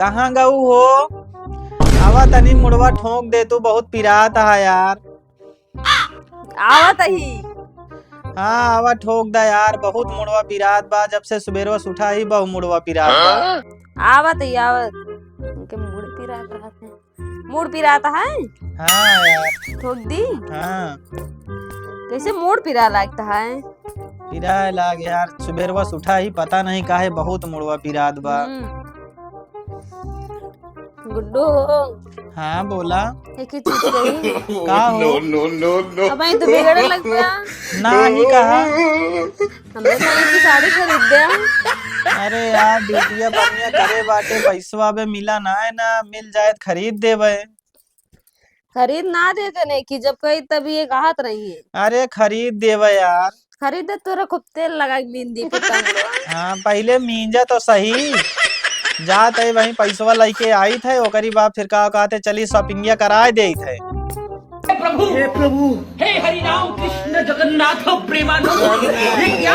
कहाँ गऊ हो? आवा तनी मुड़वा ठोक दे तू, बहुत पिरात है यार। आवत ही। हाँ आवा ठोक दा यार, बहुत मुड़वा पिरात बा। जब से सुबेरवा उठा ही बहु मुड़वा पिरात बा। आवत ही आवत। उनके मूड पिरात रहते हैं। मूड पिराता है? हाँ यार। ठोक दी? हाँ कैसे मूड पिरा लगता है? पिराए लाग यार, सुबेरवा उठा ही पता नहीं काहे बहुत मुड़वा पिरात बा। गुड्डू। हाँ बोला। एक ही चीज कही। का हो? अब तो बिगड़ने लग गया। ना ही कहा। हमने कहीं की साड़ी खरीद दिया। अरे यार ड्यूटिया बढ़िया करे बाटे, पैसवा बे मिला ना है ना, मिल जाए तो खरीद देवे। खरीद ना देते नहीं कि जब कही तभी ये कहत रही है। अरे खरीद देवे यार। खरीदे तोरा खूब तेल लगा बिंदी पुतंगड़वा। हाँ पहले मींजा तो सही। जात है वही पैसवा लेके आई थे, ओकरी बाद फिर का कहते चली शॉपिंगिया कराए दे थे। हे प्रभु, हे हरि राम कृष्ण जगन्नाथ प्रेमानंद, ये क्या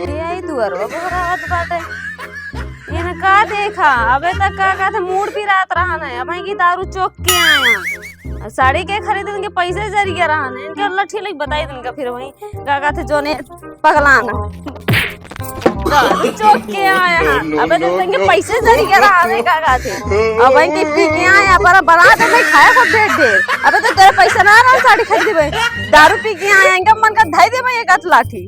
ये आई दुअरवा बहरावत बाटे। इन्हें का देखा अबे तक का कहते मूड पिरात रहा है। अब की दारू चौक के आया साड़ी के खरीदने के पैसे जरिए रहा है। इनके लठी लग बताई इनका फिर वही का कहते जो ने पगलाना दारू चौक के आया। अबे तो इनके पैसे जरिए रहा है का कहते। अब इनके पी के आया पर बना दे मैं खाया को ढेर ढेर। अबे तो तेरे पैसे ना रहा साड़ी खरीदे दारू पी के आया इनका मन का धाई दे मैं एक लाठी।